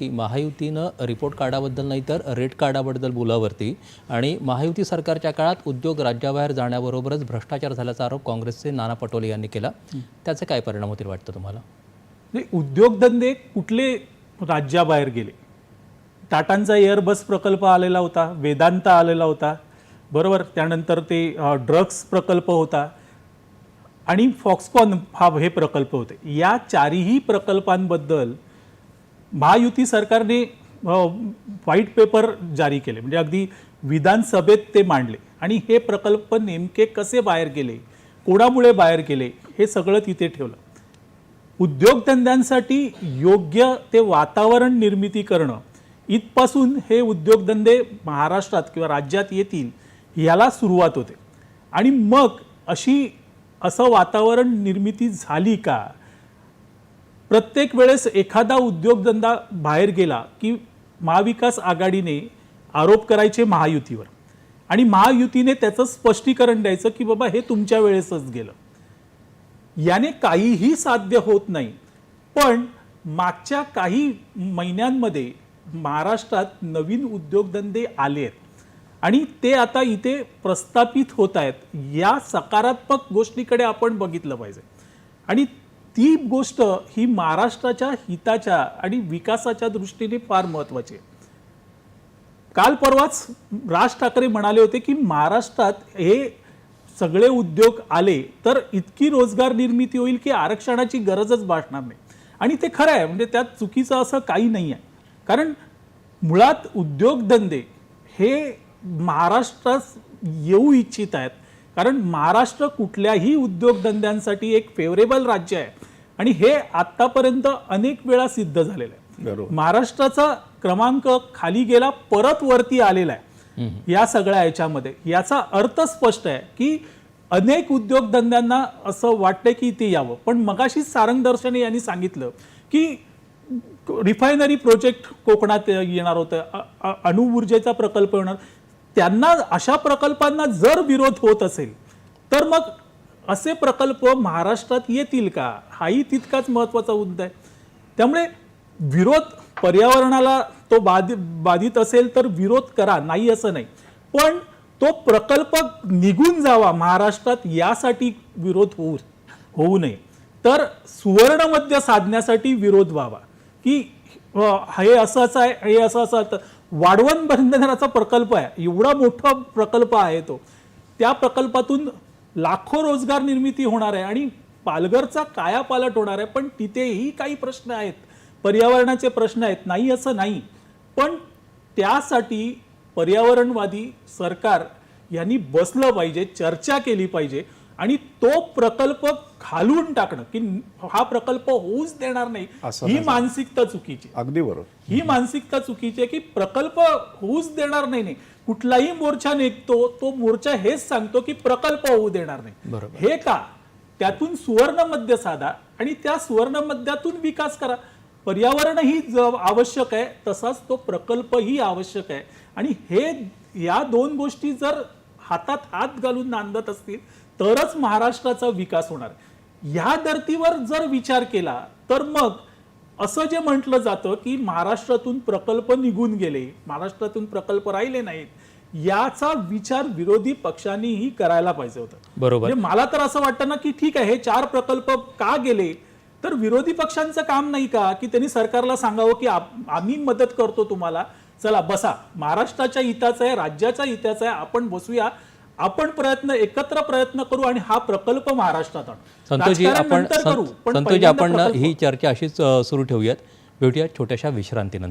की महायुतीनं रिपोर्ट कार्डाबद्दल नाही तर रेट कार्डाबद्दल बोलावरती आणि महायुती सरकारच्या काळात उद्योग राज्याबाहेर जाण्याबरोबरच भ्रष्टाचार झाल्याचा आरोप काँग्रेसचे नाना पटोले यांनी केला. त्याचे काय परिणाम होतील वाटतं तुम्हाला? उद्योगधंदे कुठले राज्याबाहेर गेले? टाटांचा एअरबस प्रकल्प आलेला होता, वेदांता आलेला होता, बरोबर. त्यानंतर ते ड्रग्स प्रकल्प होता आणि फॉक्सकॉन हे प्रकल्प होते. या चारही प्रकल्पांबद्दल महायुती सरकारने व्हाईट पेपर जारी केले, म्हणजे अगदी विधानसभेत ते मांडले आणि हे प्रकल्प नेमके कसे बाहेर गेले, कोणामुळे बाहेर गेले, हे सगळं तिथे ठेवलं. उद्योगधंद्यांसाठी योग्य ते वातावरण निर्मिती करणं इथपासून हे उद्योगधंदे महाराष्ट्रात किंवा राज्यात येतील याला सुरुवात होते. आणि मग असं वातावरण निर्मिती झाली का? प्रत्येक वेळेस एखादा उद्योगधंदा बाहेर गेला की महाविकास आघाडीने आरोप करायचे महायुतीवर आणि महायुतीने त्याचं स्पष्टीकरण द्यायचं की बाबा हे तुमच्या वेळेसच गेलं. याने काहीही साध्य होत नाही. पण मागच्या काही महिन्यांमध्ये महाराष्ट्रात नवीन उद्योगधंदे आले आहेत आणि ते आता इथे प्रस्थापित होत आहेत. या सकारात्मक गोष्टीकडे आपण बघितलं पाहिजे आणि ती गोष्ट ही महाराष्ट्राच्या हिताच्या आणि विकासाच्या दृष्टीने फार महत्त्वाची आहे. काल परवाच राज ठाकरे म्हणाले होते की महाराष्ट्रात हे सगळे उद्योग आले तर इतकी रोजगार निर्मिती होईल की आरक्षणाची गरजच भासणार नाही. आणि ते खरं आहे, म्हणजे त्यात चुकीचं असं काही नाही आहे. कारण मुळात उद्योगधंदे हे महाराष्ट्रात येऊ इच्छित आहेत, कारण महाराष्ट्र कुठल्याही उद्योगधंद्यांसाठी एक फेवरेबल राज्य आहे आणि हे आतापर्यंत अनेक वेळा सिद्ध झालेलं आहे. महाराष्ट्राचा क्रमांक खाली गेला, परत वरती आलेला आहे या सगळ्या याच्यामध्ये. याचा अर्थ स्पष्ट आहे की अनेक उद्योगधंद्यांना असं वाटतंय की ते यावं. पण मगाशीच सारंग दर्शने यांनी सांगितलं की रिफायनरी प्रोजेक्ट कोकणात येणार होतं, अणुऊर्जेचा प्रकल्प येणार. त्यांना अशा प्रकल्पांना जर विरोध होत असेल तर मग असे प्रकल्प महाराष्ट्रात येतील का, हाही तितकाच महत्त्वाचा मुद्दा आहे. त्यामुळे विरोध पर्यावरणाला तो बाधित असेल तर विरोध करा, नाही असं नाही, पण तो प्रकल्प निघून जावा महाराष्ट्रात यासाठी विरोध होऊ नये. तर सुवर्ण मध्य साधण्यासाठी विरोध व्हावा की हे असंच आहे, हे असं. वाढवण बंधनाचा प्रकल्प आहे, एवढा मोठा प्रकल्प आहे तो. त्या प्रकल्पातून लाखो रोजगार निर्मिती होणार आहे आणि पालघरचा कायापालट होणार आहे. पण तिथेही काही प्रश्न आहेत, पर्यावरणाचे प्रश्न आहेत, नाही असं नाही. पण त्यासाठी पर्यावरणवादी सरकार यांनी बसलं पाहिजे, चर्चा केली पाहिजे आणि तो प्रकल्प घालून टाकणं की हा प्रकल्प होऊच देणार नाही, ही मानसिकता चुकीची. अगदी बरोबर. ही मानसिकता चुकीची आहे की प्रकल्प होऊच देणार नाही. कुठलाही मोर्चा निघतो तो मोर्चा हेच सांगतो की प्रकल्प होऊ देणार नाही. हे का? त्यातून सुवर्ण मध्य साधा आणि त्या सुवर्ण मध्यातून विकास करा. पर्यावरणही आवश्यक आहे, तसाच तो प्रकल्पही आवश्यक आहे. आणि हे या दोन गोष्टी जर हातात हात घालून नांदत असतील तरच महाराष्ट्राचा विकास होणार. या धर्तीवर जर विचार केला तर मग असं जे म्हटलं जातं की महाराष्ट्रातून प्रकल्प निघून गेले, महाराष्ट्रातून प्रकल्प राहिले नाहीत, याचा विचार विरोधी पक्षांनीही करायला पाहिजे होता. बरोबर. मला तर असं वाटतं ना की ठीक आहे, हे 4 प्रकल्प का गेले, तर विरोधी पक्षांचं काम नाही का की त्यांनी सरकारला सांगावं की आम्ही मदत करतो तुम्हाला, चला बसा, महाराष्ट्राच्या हिताचं आहे, राज्याच्या हिताचं आहे, आपण बसूया, आपण एकत्र प्रयत्न करू आणि हा प्रकल्प महाराष्ट्रात आणू. संतोषजी, आपण ही चर्चा अशीच सुरू ठेवूयात. भेटूया छोट्याशा विश्रांतीनंतर.